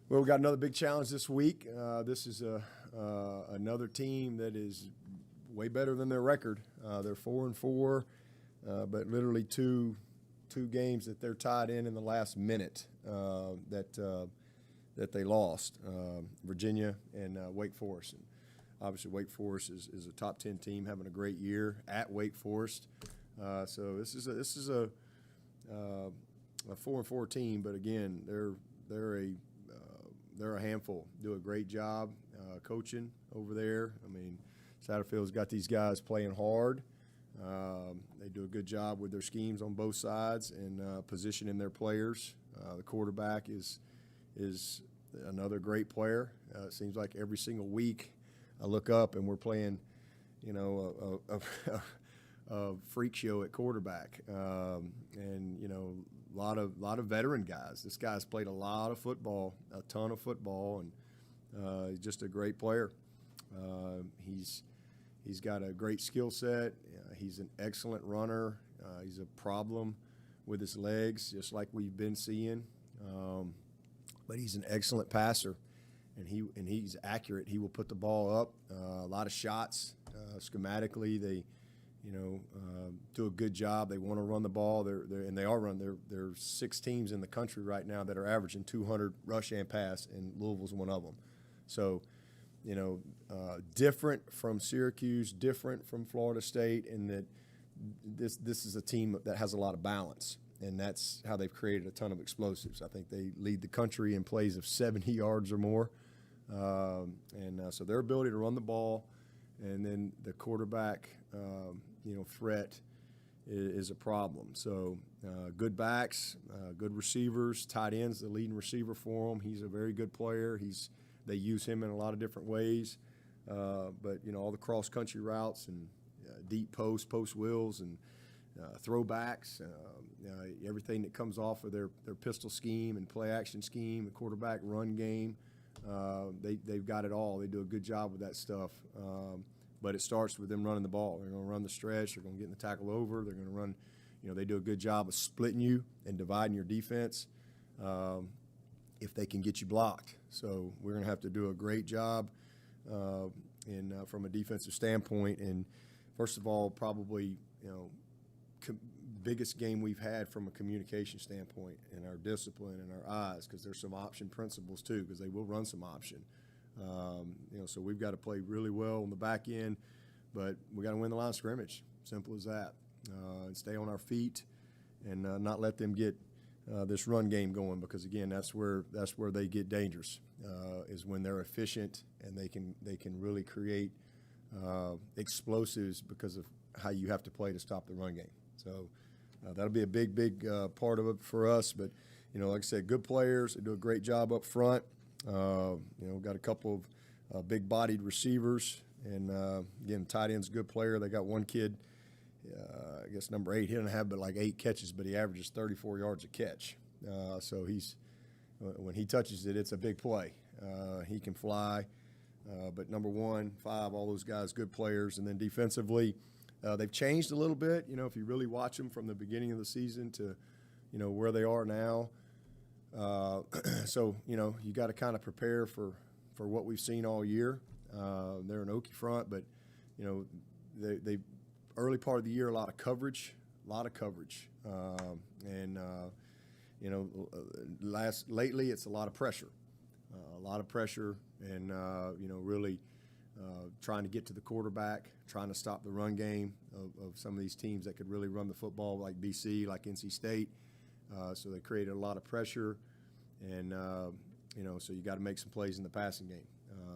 Well, we got another big challenge this week. This is another team that is way better than their record. They're 4-4, but literally two games that they're tied in the last minute that they lost. Virginia and Wake Forest. And obviously, Wake Forest is a top 10 team, having a great year at Wake Forest. So this is a 4-4 team, but again, they're a handful. Do a great job coaching over there. I mean, Satterfield's got these guys playing hard. They do a good job with their schemes on both sides and positioning their players. The quarterback is another great player. It seems like every single week I look up and we're playing, a freak show at quarterback, and a lot of veteran guys. This guy's played a lot of football, a ton of football, and he's just a great player. He's got a great skill set. He's an excellent runner. He's a problem with his legs, just like we've been seeing. But he's an excellent passer, and he's accurate. He will put the ball up. A lot of shots. Schematically, they do a good job. They want to run the ball. There are 6 teams in the country right now that are averaging 200 rush and pass, and Louisville's one of them. So, different from Syracuse, different from Florida State, in that this is a team that has a lot of balance, and that's how they've created a ton of explosives. I think they lead the country in plays of 70 yards or more, so their ability to run the ball, and then the quarterback, threat is a problem. So good backs, good receivers, tight ends, the leading receiver for them. He's a very good player. They use him in a lot of different ways. But all the cross country routes and deep post wheels and throwbacks, everything that comes off of their pistol scheme and play action scheme, the quarterback run game. They've got it all. They do a good job with that stuff. But it starts with them running the ball. They're going to run the stretch. They're going to get in the tackle over. They're going to run. They do a good job of splitting you and dividing your defense if they can get you blocked. So we're going to have to do a great job from a defensive standpoint. And first of all, probably biggest game we've had from a communication standpoint and our discipline and our eyes, because there's some option principles too, because they will run some option. So we've got to play really well on the back end, but we got to win the line of scrimmage. Simple as that. And stay on our feet and not let them get this run game going, because again, that's where they get dangerous, is when they're efficient and they can really create explosives because of how you have to play to stop the run game. So that'll be a big part of it for us. But like I said, good players. They do a great job up front. Got a couple of big-bodied receivers, and again, tight end's a good player. They got one kid, I guess number 8. He doesn't have but like 8 catches, but he averages 34 yards a catch. So when he touches it, it's a big play. He can fly. But number 1, 5, all those guys, good players. And then defensively, they've changed a little bit. If you really watch them from the beginning of the season to where they are now. So you got to kind of prepare for what we've seen all year. They're an Okie front, but they early part of the year, a lot of coverage, lately it's a lot of pressure, and really trying to get to the quarterback, trying to stop the run game of some of these teams that could really run the football, like BC, like NC State. So they created a lot of pressure, and so you got to make some plays in the passing game.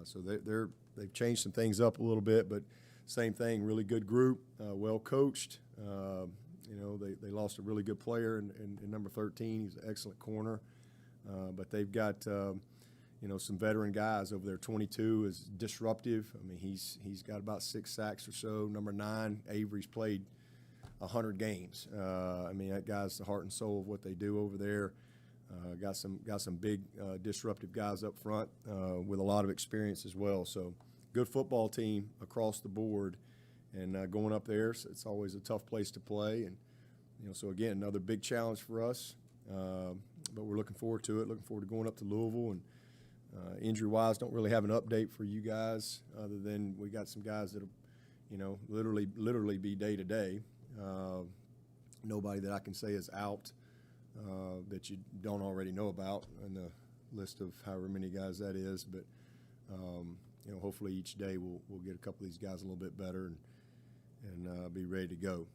So they've changed some things up a little bit, but same thing. Really good group, well coached. They lost a really good player in number 13. He's an excellent corner, but they've got some veteran guys over there. 22 is disruptive. I mean, he's got about 6 sacks or so. Number 9, Avery's played 100 games. That guy's the heart and soul of what they do over there. Got some big disruptive guys up front with a lot of experience as well. So good football team across the board, and going up there, so it's always a tough place to play. And so again, another big challenge for us. But we're looking forward to it. Looking forward to going up to Louisville and Injury-wise, don't really have an update for you guys other than we got some guys that'll, literally be day to day. Nobody that I can say is out that you don't already know about in the list of however many guys that is. But hopefully each day we'll get a couple of these guys a little bit better and be ready to go.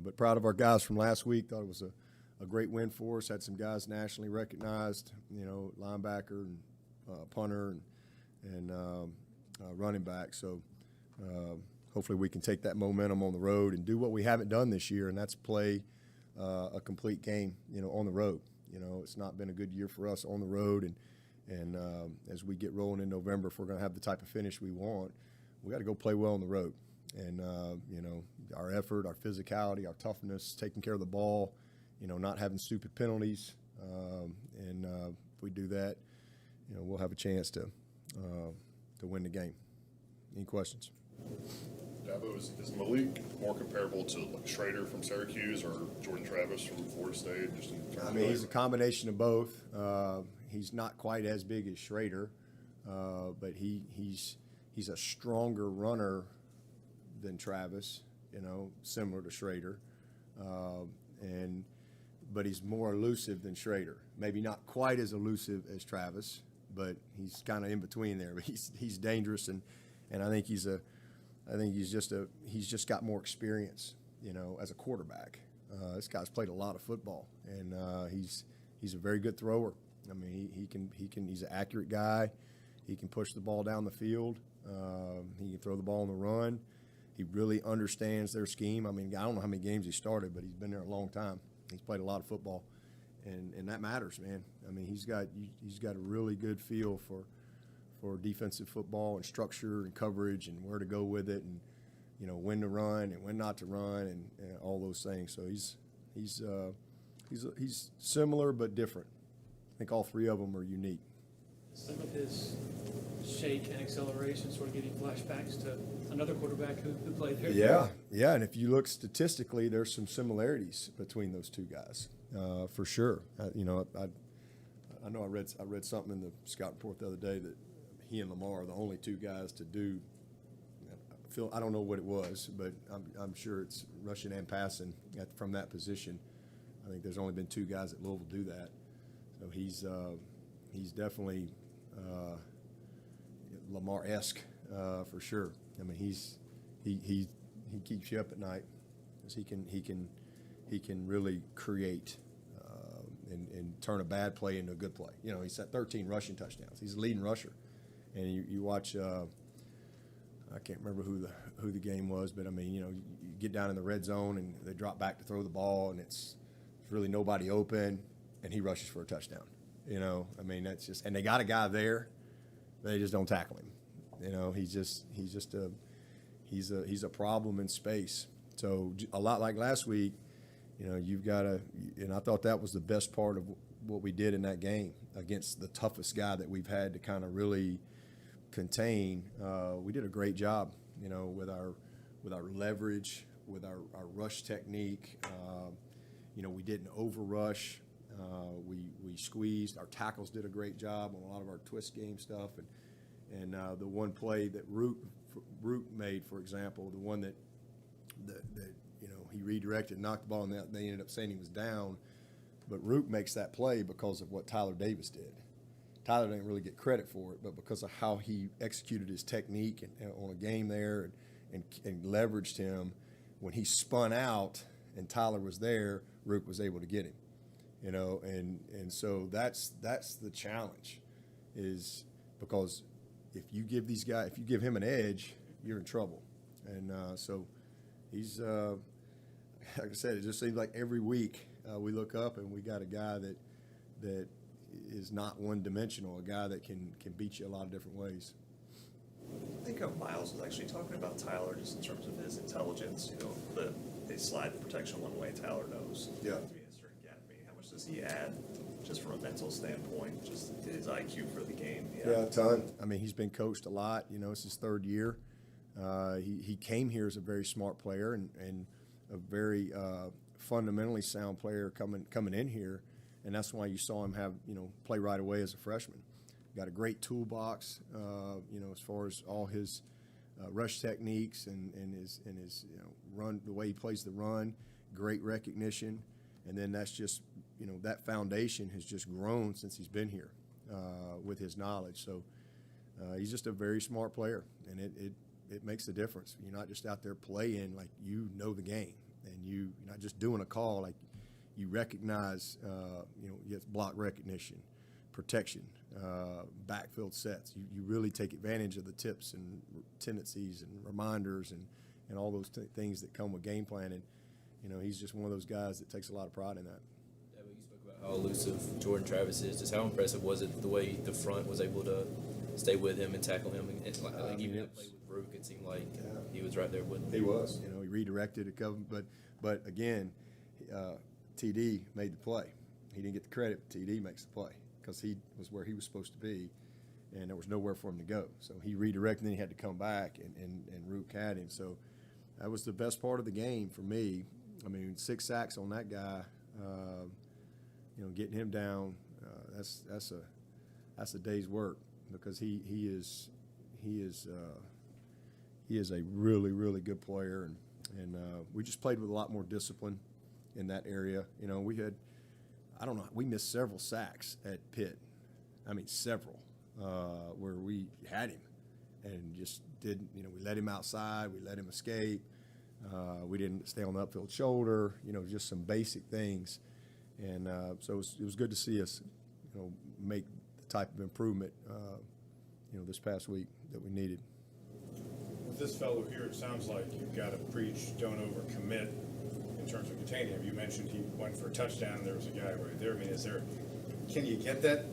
But proud of our guys from last week. Thought it was a great win for us. Had some guys nationally recognized, linebacker and punter and running back. So hopefully we can take that momentum on the road and do what we haven't done this year, and that's play a complete game, on the road. It's not been a good year for us on the road, and as we get rolling in November, if we're going to have the type of finish we want, we got to go play well on the road. And, our effort, our physicality, our toughness, taking care of the ball, not having stupid penalties. And if we do that, we'll have a chance to win the game. Any questions? Dabo, is Malik more comparable to like Schrader from Syracuse or Jordan Travis from Florida State? Just in terms he's a combination of both. He's not quite as big as Schrader, but he's a stronger runner than Travis, similar to Schrader, but he's more elusive than Schrader. Maybe not quite as elusive as Travis, but he's kind of in between there. But he's dangerous, and I think he's just got more experience, as a quarterback. This guy's played a lot of football, and he's a very good thrower. I mean, he's an accurate guy. He can push the ball down the field. He can throw the ball on the run. He really understands their scheme. I mean, I don't know how many games he started, but he's been there a long time. He's played a lot of football, and that matters, man. I mean, he's got a really good feel for defensive football and structure and coverage and where to go with it, and when to run and when not to run, and all those things. So he's similar but different. I think all three of them are unique. Some of his shake and acceleration sort of giving flashbacks to another quarterback who played there. Yeah, and if you look statistically, there's some similarities between those two guys, for sure. I know I read something in the scout report the other day that he and Lamar are the only two guys to do. I don't know what it was, but I'm sure it's rushing and passing from that position. I think there's only been two guys at Louisville do that. So he's definitely Lamar-esque for sure. I mean, he keeps you up at night because he can really create and turn a bad play into a good play. He's at 13 rushing touchdowns. He's a leading rusher, and you watch. I can't remember who the game was, but I mean, you get down in the red zone and they drop back to throw the ball, and it's really nobody open, and he rushes for a touchdown. I mean, that's just, and they got a guy there, they just don't tackle him. He's a problem in space. So a lot like last week, you've got to, and I thought that was the best part of what we did in that game against the toughest guy that we've had to kind of really contain. We did a great job, with our leverage, with our rush technique. We didn't overrush. We squeezed. Our tackles did a great job on a lot of our twist game stuff, and the one play that Root made, for example, the one that he redirected, knocked the ball, and they ended up saying he was down. But Root makes that play because of what Tyler Davis did. Tyler didn't really get credit for it, but because of how he executed his technique and on a game there and leveraged him, when he spun out and Tyler was there, Root was able to get him. And so that's the challenge, is because if you give him an edge, you're in trouble. And so he's, like I said, it just seems like every week we look up and we got a guy that is not one-dimensional, a guy that can beat you a lot of different ways. I think Miles was actually talking about Tyler just in terms of his intelligence. They slide the protection one way, Tyler knows. Yeah. How much does he add just from a mental standpoint, just his IQ for the game? Yeah, a ton. I mean, he's been coached a lot. It's his third year. He came here as a very smart player and a very fundamentally sound player coming in here, and that's why you saw him play right away as a freshman. got a great toolbox, as far as all his rush techniques and his run, the way he plays the run, great recognition, and then that's just that foundation has just grown since he's been here with his knowledge. So he's just a very smart player, and it makes a difference. You're not just out there playing like you know the game, and you're not just doing a call like you recognize. You get block recognition, protection, backfield sets. You really take advantage of the tips and tendencies and reminders and all those things that come with game planning. He's just one of those guys that takes a lot of pride in that. Yeah, but you spoke about how elusive Jordan Travis is. Just how impressive was it the way the front was able to stay with him and tackle him? And even that play with Rook, it seemed like he was right there with him. He was. He redirected a couple, but again, TD made the play. He didn't get the credit. TD makes the play because he was where he was supposed to be, and there was nowhere for him to go. So he redirected, and then he had to come back, and Rook had him. So that was the best part of the game for me. I mean, 6 sacks on that guy. Getting him down, that's a day's work because he is a really, really good player, and we just played with a lot more discipline in that area. We missed several sacks at Pitt. I mean, several, where we had him and just didn't, we let him outside, we let him escape. We didn't stay on the upfield shoulder, just some basic things. And so it was good to see us, make the type of improvement, this past week that we needed. With this fellow here, it sounds like you've got to preach, don't overcommit in terms of containing him. You mentioned he went for a touchdown, and there was a guy right there. I mean, can you get that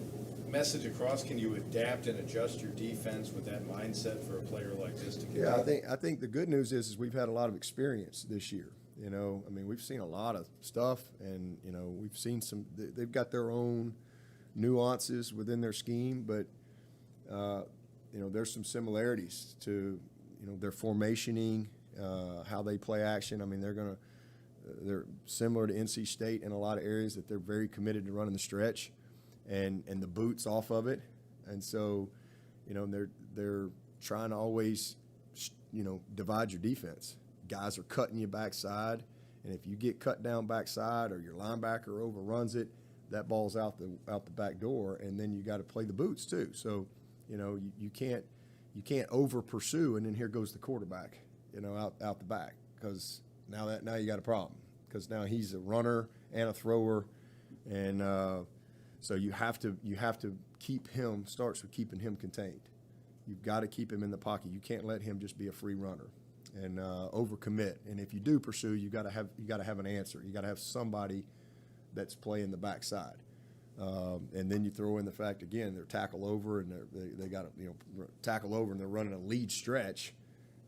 message across? Can you adapt and adjust your defense with that mindset for a player like this to get? Yeah, I think the good news is we've had a lot of experience this year. We've seen a lot of stuff, and we've seen some. They've got their own nuances within their scheme, but there's some similarities to their formationing, how they play action. I mean, they're similar to NC State in a lot of areas that they're very committed to running the stretch and the boots off of it. And so, they're trying to always, divide your defense. Guys are cutting you backside, and if you get cut down backside or your linebacker overruns it, that ball's out the back door, and then you got to play the boots too. So, you can't over pursue, and then here goes the quarterback, out the back, because now you got a problem, because now he's a runner and a thrower, and so you have to keep him. Starts with keeping him contained. You've got to keep him in the pocket. You can't let him just be a free runner and overcommit. And if you do pursue, you got to have an answer. You got to have somebody that's playing the backside. And then you throw in the fact again they're tackle over, and they got to tackle over, and they're running a lead stretch,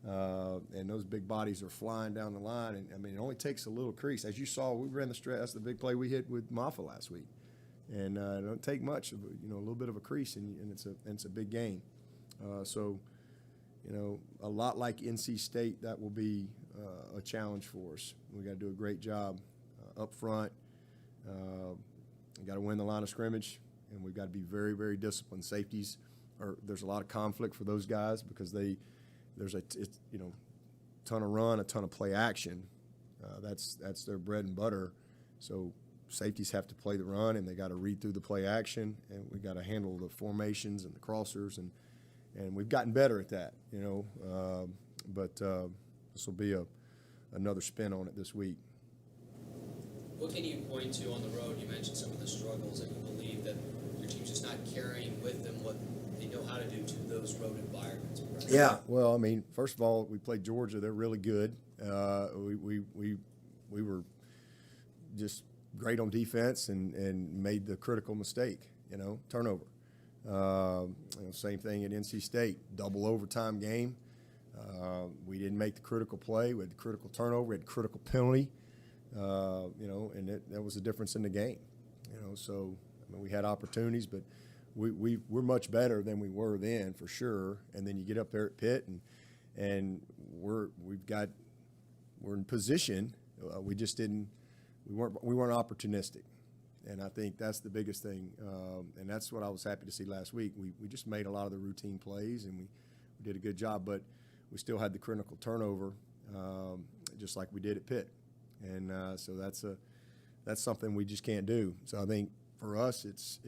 and those big bodies are flying down the line. And I mean, it only takes a little crease, as you saw. We ran the stretch. That's the big play we hit with Maffa last week, and it don't take much. A little bit of a crease, and it's a big gain. So, a lot like NC State, that will be a challenge for us. We got to do a great job up front. We got to win the line of scrimmage, and we've got to be very, very disciplined. Safeties, there's a lot of conflict for those guys because there's a ton of run, a ton of play action. That's their bread and butter. So safeties have to play the run, and they got to read through the play action, and we got to handle the formations and the crossers, and we've gotten better at that, but this will be another spin on it this week. What can you point to on the road? You mentioned some of the struggles, and you believe that your team's just not carrying with them what they know how to do to those road environments. Right? Yeah, well, I mean, first of all, we played Georgia. They're really good. We were just great on defense and made the critical mistake, turnover. Same thing at NC State, double overtime game. We didn't make the critical play. We had the critical turnover. We had critical penalty. And that was the difference in the game. So I mean, we had opportunities, but we're much better than we were then for sure. And then you get up there at Pitt, and we're in position. We weren't opportunistic. And I think that's the biggest thing. And that's what I was happy to see last week. We just made a lot of the routine plays, and we did a good job, but we still had the critical turnover, just like we did at Pitt. And so that's something we just can't do. So I think for us, it's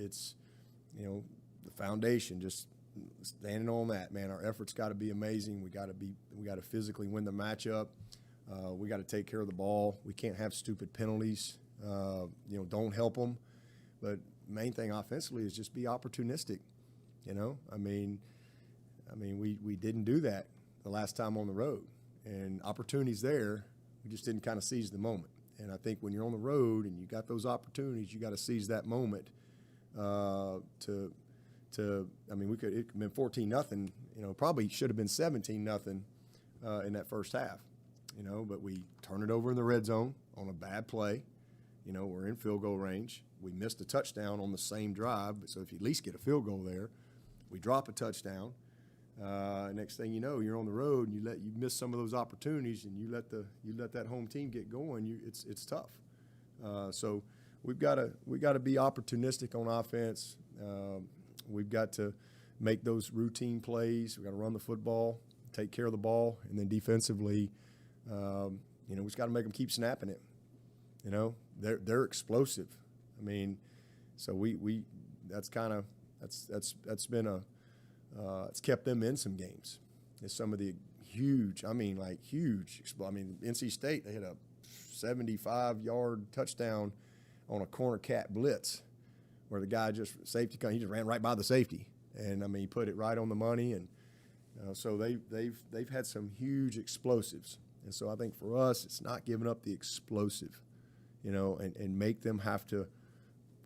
the foundation, just standing on that, man. Our efforts got to be amazing. We got to physically win the matchup. We got to take care of the ball. We can't have stupid penalties. Don't help them. But main thing offensively is just be opportunistic. I mean, we didn't do that the last time on the road, and opportunities there. We just didn't kind of seize the moment. And I think when you're on the road and you got those opportunities, you got to seize that moment. It could have been 14-0. Probably should have been 17-0 in that first half. But we turn it over in the red zone on a bad play. We're in field goal range. We missed a touchdown on the same drive, so if you at least get a field goal there, we drop a touchdown. Next thing you know, you're on the road and you miss some of those opportunities, and you let that home team get going. It's tough. So we got to be opportunistic on offense. We've got to make those routine plays. We've got to run the football, take care of the ball, and then defensively, we just got to make them keep snapping it. They're explosive. So that's been it's kept them in some games. It's some of the huge. NC State, they hit a 75-yard touchdown on a corner cat blitz, where the guy he just ran right by the safety, and he put it right on the money, and so they've had some huge explosives, and so I think for us, it's not giving up the explosive, and make them have to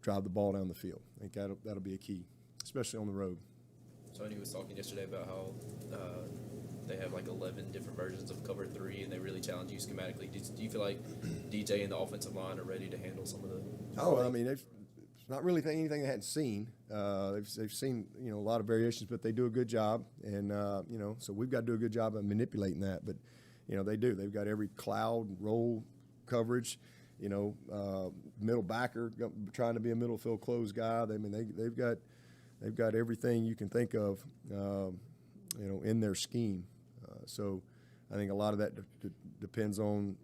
drive the ball down the field. I think that'll be a key, especially on the road. Swinney was talking yesterday about how they have like 11 different versions of cover 3, and they really challenge you schematically. Do you feel like DJ and the offensive line are ready to handle some of the? It's not really anything they hadn't seen. They've seen a lot of variations, but they do a good job, and so we've got to do a good job of manipulating that. But they do. They've got every cloud roll coverage. Middle backer trying to be a middle field close guy. They've got everything you can think of, in their scheme. So I think a lot of that depends on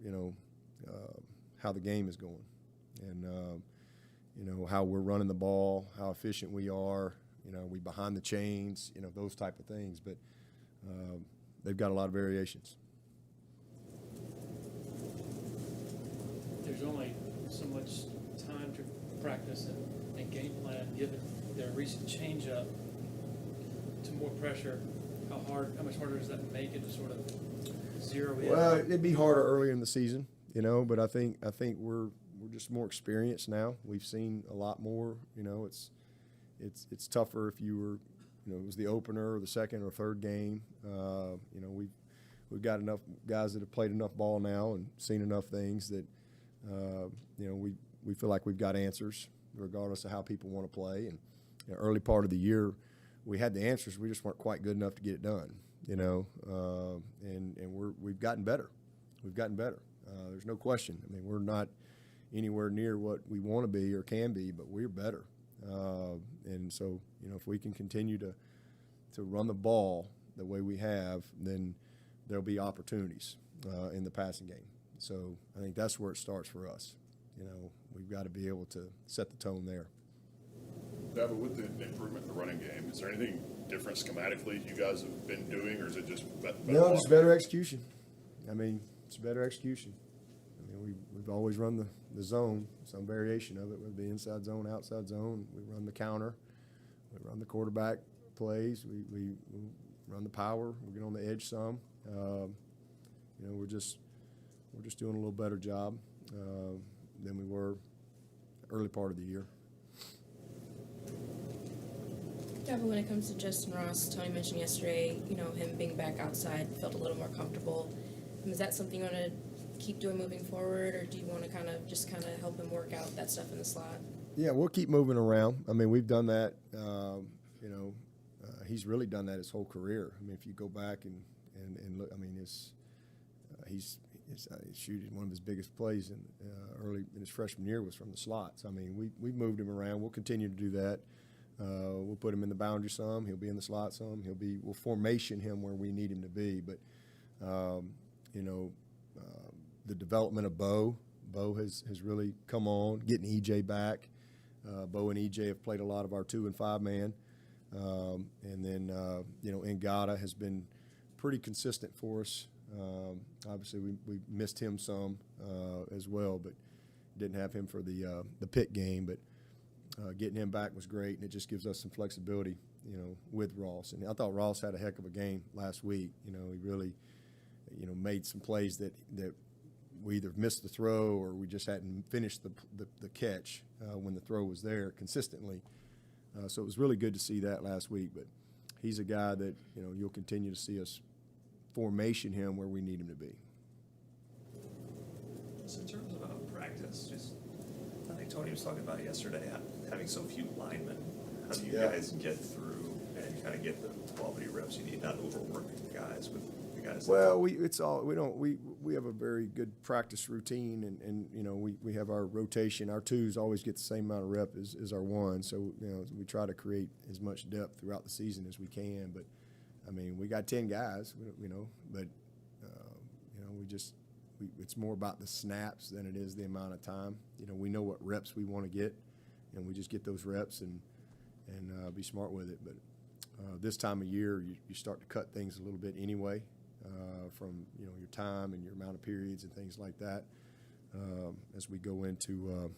how the game is going, and how we're running the ball, how efficient we are. We behind the chains, those type of things. But they've got a lot of variations. There's only so much time to practice and game plan, given their recent change up to more pressure. How much harder does that make it to sort of zero in? Well, it'd be harder earlier in the season, but I think we're just more experienced now. We've seen a lot more. It's tougher if you were, it was the opener or the second or third game. We've got enough guys that have played enough ball now and seen enough things that we feel like we've got answers regardless of how people want to play. And early part of the year, we had the answers. We just weren't quite good enough to get it done. And we've gotten better. We've gotten better. There's no question. We're not anywhere near what we want to be or can be, but we're better. And so, if we can continue to run the ball the way we have, then there'll be opportunities in the passing game. So I think that's where it starts for us. We've got to be able to set the tone there. Dabo, with the improvement in the running game, is there anything different schematically you guys have been doing, or is it just better? No, it's better execution. It's better execution. We've always run the zone, some variation of it, whether it be inside zone, outside zone. We run the counter. We run the quarterback plays. We run the power. We get on the edge some. We're just doing a little better job than we were early part of the year. Yeah, but when it comes to Justin Ross, Tony mentioned yesterday, him being back outside felt a little more comfortable. Is that something you want to keep doing moving forward, or do you want to kind of help him work out that stuff in the slot? Yeah, we'll keep moving around. We've done that. He's really done that his whole career. If you go back and look, One of his biggest plays early in his freshman year was from the slots. I mean, we moved him around. We'll continue to do that. We'll put him in the boundary some. He'll be in the slot some. We'll formation him where we need him to be. But the development of Bo has really come on. Getting EJ back. Bo and EJ have played a lot of our 2 and 5 man. And then Ngata has been pretty consistent for us. Obviously, we missed him some as well, but didn't have him for the Pitt game. But getting him back was great, and it just gives us some flexibility, with Ross. And I thought Ross had a heck of a game last week. He really, made some plays that we either missed the throw or we just hadn't finished the catch when the throw was there consistently. So it was really good to see that last week. But he's a guy that, you'll continue to see us formation him where we need him to be. So in terms of practice, I think Tony was talking about yesterday, having so few linemen. How do you guys get through and kind of get the quality reps you need, not overwork guys with the guys? Well, we have a very good practice routine, and we have our rotation. Our 2s always get the same amount of rep as our 1, so we try to create as much depth throughout the season as we can. But I mean, we got 10 guys, but it's more about the snaps than it is the amount of time. We know what reps we want to get, and we just get those reps and be smart with it. But this time of year, you start to cut things a little bit anyway, from your time and your amount of periods and things like that, as we go into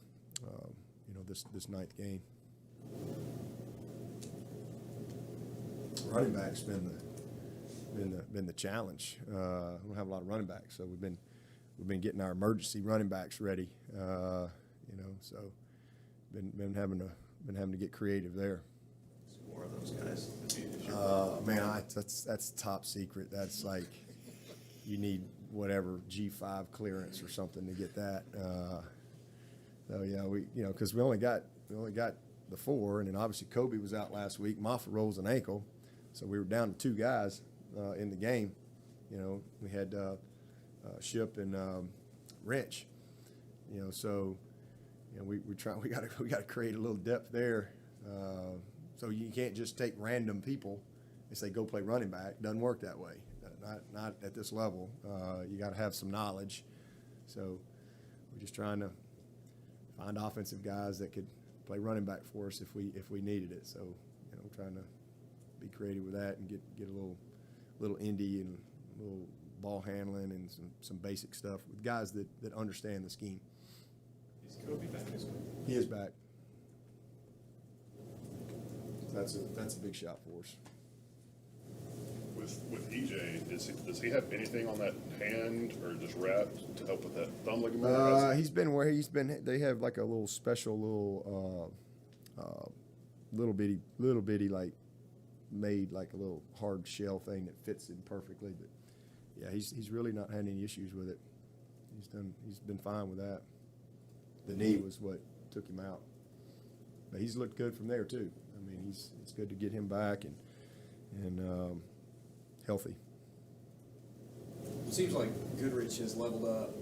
this 9th game. Running back's been the challenge. We don't have a lot of running backs, so we've been getting our emergency running backs ready. So been having to get creative there. More of those guys. That's top secret. That's like you need whatever G5 clearance or something to get that. So yeah, because we only got the 4, and then obviously Kobe was out last week. Moffitt rolls an ankle, so we were down to 2 guys in the game. We had Ship and Wrench. So we got to create a little depth there. So you can't just take random people and say go play running back. Doesn't work that way. Not at this level. You got to have some knowledge. So we're just trying to find offensive guys that could play running back for us if we needed it. So trying to be creative with that and get a little indie and a little ball handling and some basic stuff with guys that understand the scheme. Is Kobe back as well? He is back. That's a big shot for us. With EJ, does he have anything on that hand or just wrapped to help with that thumb ligament? He's been where he's been. They have like a little special little bitty like made like a little hard shell thing that fits him perfectly. But yeah, he's really not had any issues with it. He's been fine with that. The knee was what took him out, but he's looked good from there too. I mean, it's good to get him back and healthy. It seems like Goodrich has leveled up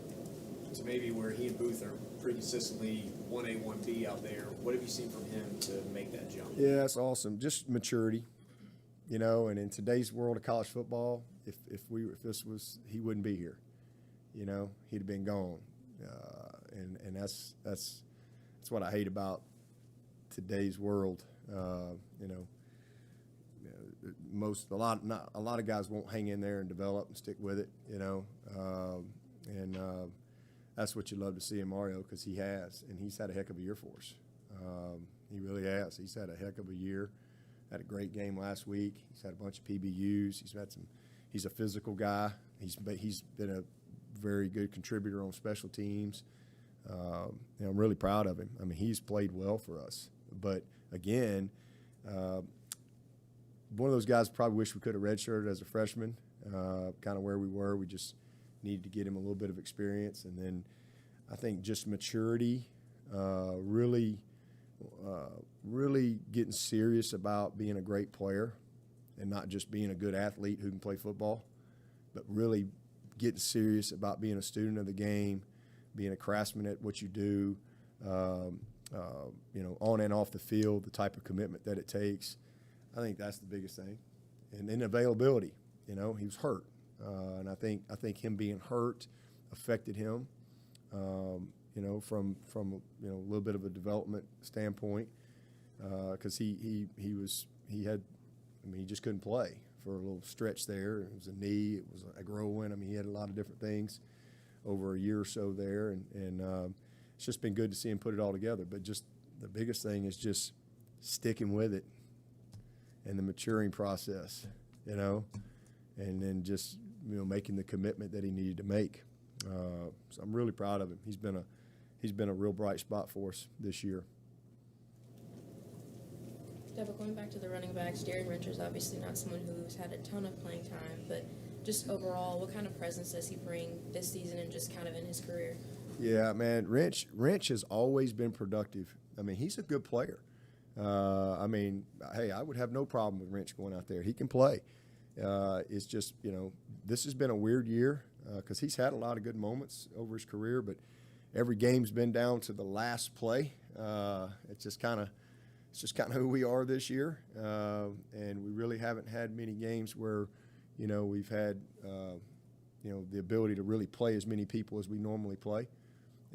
to maybe where he and Booth are pretty consistently 1A, 1B out there. What have you seen from him to make that jump? Yeah, that's awesome. Just maturity, and in today's world of college football, if this was, he wouldn't be here. He'd have been gone. And that's what I hate about today's world. A lot of guys won't hang in there and develop and stick with it, and that's what you love to see in Mario, because he has, and he's had a heck of a year for us. He really has. He's had a heck of a year. Had a great game last week. He's had a bunch of PBUs. He's a physical guy. He's been a very good contributor on special teams. I'm really proud of him. I mean, he's played well for us. But again, one of those guys probably wish we could have redshirted as a freshman, kind of where we were. We just needed to get him a little bit of experience. And then I think just maturity, really getting serious about being a great player and not just being a good athlete who can play football, but really getting serious about being a student of the game, being a craftsman at what you do, on and off the field, the type of commitment that it takes. I think that's the biggest thing. And then availability. He was hurt. And I think him being hurt affected him, from a little bit of a development standpoint, because he just couldn't play for a little stretch there. It was a knee, it was a growing. He had a lot of different things over a year or so there, and it's just been good to see him put it all together. But just the biggest thing is just sticking with it and the maturing process, and then just making the commitment that he needed to make. So I'm really proud of him. He's been a real bright spot for us this year. Dabo, going back to the running backs, Darren Rencher's obviously not someone who's had a ton of playing time, but just overall, what kind of presence does he bring this season and just kind of in his career? Yeah, man, Wrench has always been productive. He's a good player. Hey, I would have no problem with Wrench going out there. He can play. It's just, this has been a weird year because he's had a lot of good moments over his career, but every game's been down to the last play. It's just kind of who we are this year, and we really haven't had many games where, we've had, the ability to really play as many people as we normally play.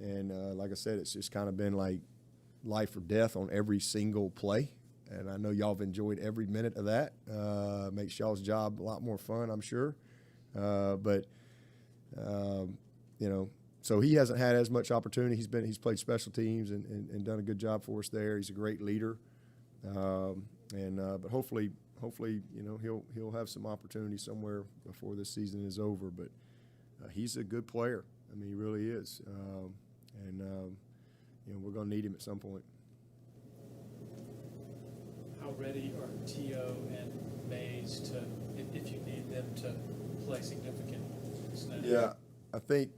And like I said, it's just kind of been like life or death on every single play. And I know y'all have enjoyed every minute of that. Makes y'all's job a lot more fun, I'm sure. So he hasn't had as much opportunity. He's played special teams and done a good job for us there. He's a great leader. But hopefully, he'll have some opportunity somewhere before this season is over. But he's a good player. He really is. We're going to need him at some point. How ready are T.O. and Mays to, if you need them to play significant snaps? Yeah, I think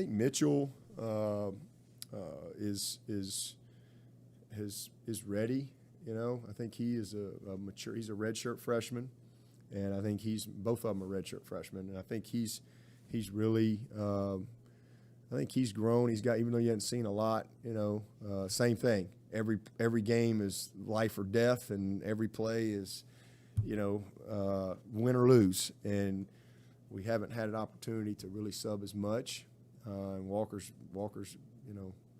Mitchell is ready. I think he is a mature. He's a redshirt freshman, and I think both of them are redshirt freshmen. And I think he's really. I think he's grown. He's got, even though you haven't seen a lot, same thing. Every game is life or death, and every play is, win or lose. And we haven't had an opportunity to really sub as much. And Walker's,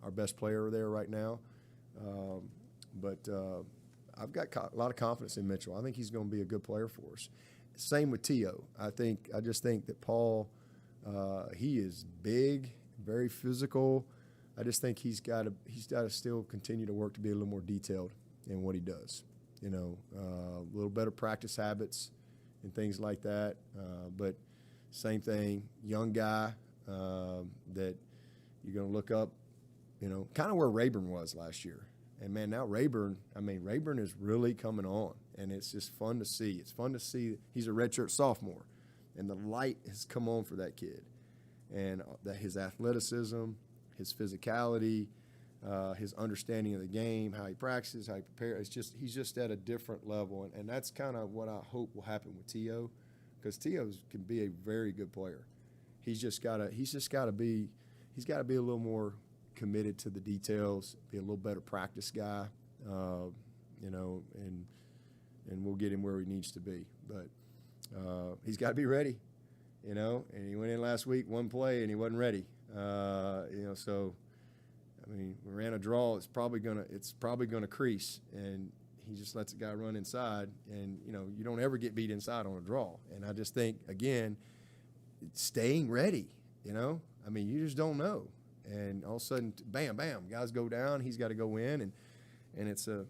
our best player there right now. But I've got a lot of confidence in Mitchell. I think he's going to be a good player for us. Same with T.O. I just think that Paul, he is big, very physical. I just think he's got to still continue to work to be a little more detailed in what he does. A little better practice habits and things like that. But same thing, young guy that you're going to look up, kind of where Rayburn was last year. And, man, now Rayburn is really coming on, and it's just fun to see. It's fun to see he's a redshirt sophomore, and the light has come on for that kid. And that his athleticism, his physicality, his understanding of the game, how he practices, how he prepares. He's just at a different level, and that's kind of what I hope will happen with T.O., because T.O. can be a very good player. He's got to be a little more committed to the details, be a little better practice guy, and we'll get him where he needs to be. But he's got to be ready, and he went in last week, one play, and he wasn't ready. So we ran a draw. It's probably gonna crease, and he just lets the guy run inside, and you don't ever get beat inside on a draw. And I just think, again, staying ready. You just don't know. And all of a sudden, bam, bam, guys go down. He's got to go in, and it's a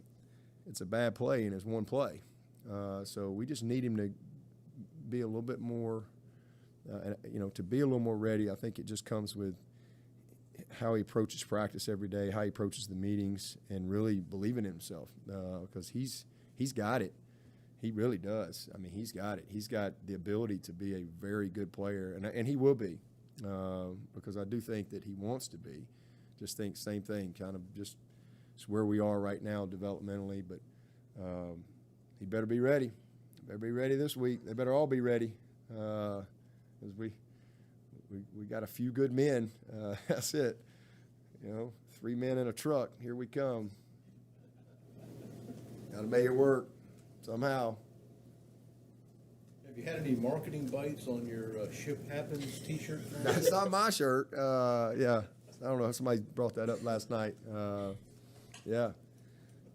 bad play, and it's one play. So we just need him to be a little bit more, to be a little more ready. I think it just comes with how he approaches practice every day, how he approaches the meetings, and really believing in himself, because he's got it. He really does. He's got it. He's got the ability to be a very good player, and he will be. Because I do think that he wants to be. Just think same thing, kind of just it's where we are right now developmentally. But he better be ready. Better be ready this week. They better all be ready. As we we got a few good men. That's it. 3 men in a truck. Here we come. Got to make it work somehow. Have you had any marketing bites on your Ship Happens t-shirt? That's not my shirt. Yeah, I don't know. Somebody brought that up last night. Yeah,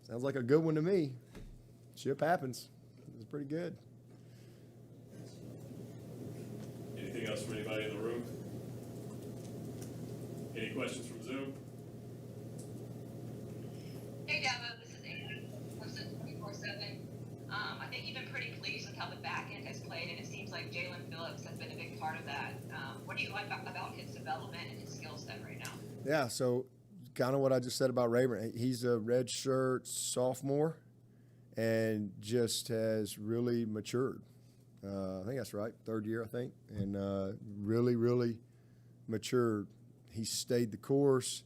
sounds like a good one to me. Ship happens. It's pretty good. Anything else from anybody in the room? Any questions from Zoom? Hey Dabo, this is Amy, person 24/7. I think you've been pretty pleased with how the back end has played, and it seems like Jalen Phillips has been a big part of that. What do you like about his development and his skill set right now? Yeah, so kind of what I just said about Rayburn. He's a redshirt sophomore and just has really matured. I think that's right, 3rd year, I think, and really, really matured. He's stayed the course.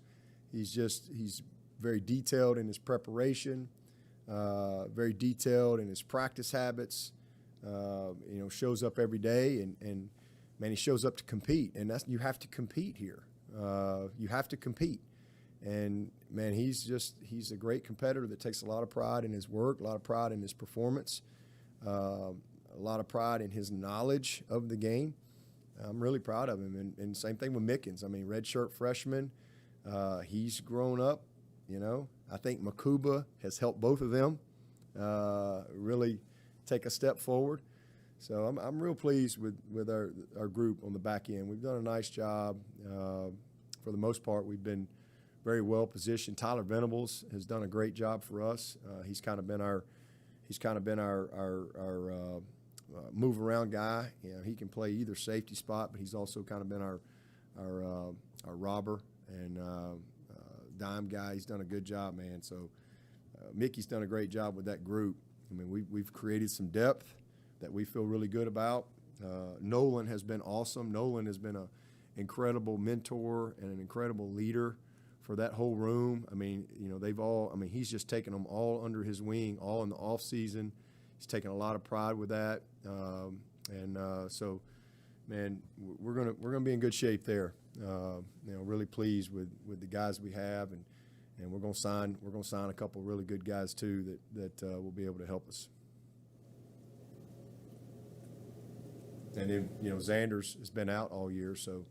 He's very detailed in his preparation, very detailed in his practice habits. Shows up every day, and man, he shows up to compete, and you have to compete here. You have to compete, and man, he's a great competitor that takes a lot of pride in his work, a lot of pride in his performance, a lot of pride in his knowledge of the game. I'm really proud of him, and same thing with Mickens. I mean, redshirt freshman, he's grown up. I think Makuba has helped both of them really take a step forward. So I'm real pleased with our group on the back end. We've done a nice job. For the most part, we've been very well positioned. Tyler Venables has done a great job for us. He's kind of been our move around guy. He can play either safety spot, but he's also kind of been our robber and dime guy. He's done a good job, man. So Mickey's done a great job with that group. I mean, we've created some depth that we feel really good about. Nolan has been awesome. Nolan has been an incredible mentor and an incredible leader for that whole room. I mean, he's just taken them all under his wing, all in the off season. He's taken a lot of pride with that, so, man, we're gonna be in good shape there. Really pleased with the guys we have, and we're gonna sign a couple really good guys too that will be able to help us. And then Xanders has been out all year, so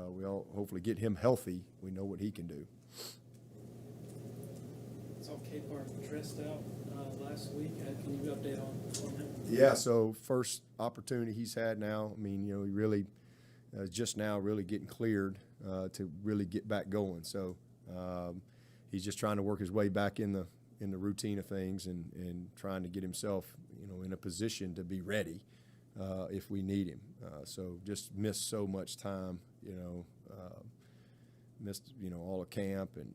we all hopefully get him healthy. We know what he can do. Saw Capar dressed out last week. Can you update on him? Yeah, so first opportunity he's had now. I mean, he really just now really getting cleared to really get back going. So he's just trying to work his way back in the routine of things and trying to get himself in a position to be ready if we need him. So just missed so much time, missed all of camp and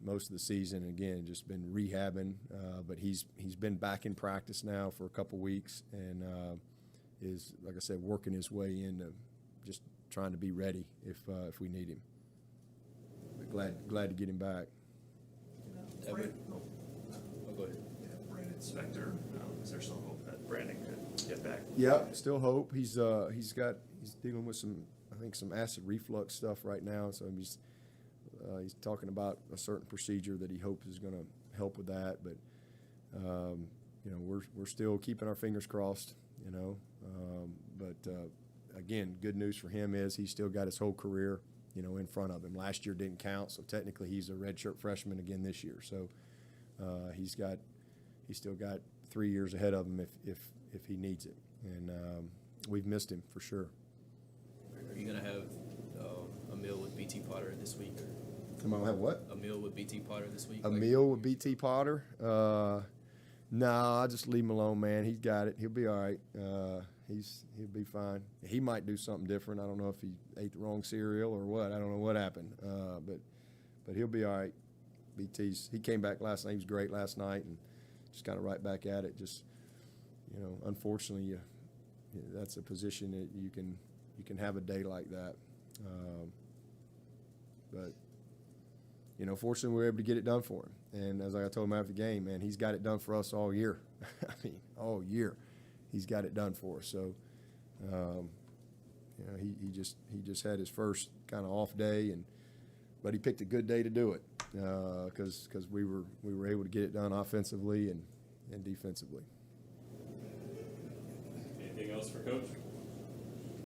most of the season. Again, just been rehabbing, but he's been back in practice now for a couple weeks and is, like I said, working his way into just trying to be ready if we need him. But glad to get him back. Go ahead. Brandon Spector, is there still hope that Brandon could get back? Yeah, still hope. He's dealing with some acid reflux stuff right now, so he's talking about a certain procedure that he hopes is going to help with that. But we're still keeping our fingers crossed. But again, good news for him is he's still got his whole career in front of him. Last year didn't count, so technically he's a redshirt freshman again this year. So he's still got 3 years ahead of him if he needs it. And we've missed him for sure. Are you gonna have a meal with BT Potter this week? Am I gonna have what? A meal with BT Potter this week? A meal with BT Potter? No, I'll just leave him alone, man. He's got it. He'll be all right. He'll be fine. He might do something different. I don't know if he ate the wrong cereal or what. I don't know what happened. But he'll be all right. He came back last night. He was great last night and just kind of right back at it. Just, unfortunately, that's a position that you can have a day like that. But fortunately, we were able to get it done for him. And as I told him after the game, man, he's got it done for us all year. I mean, all year, he's got it done for us. So, You know, he just had his first kind of off day, but he picked a good day to do it because we were able to get it done offensively and defensively. Anything else for Coach?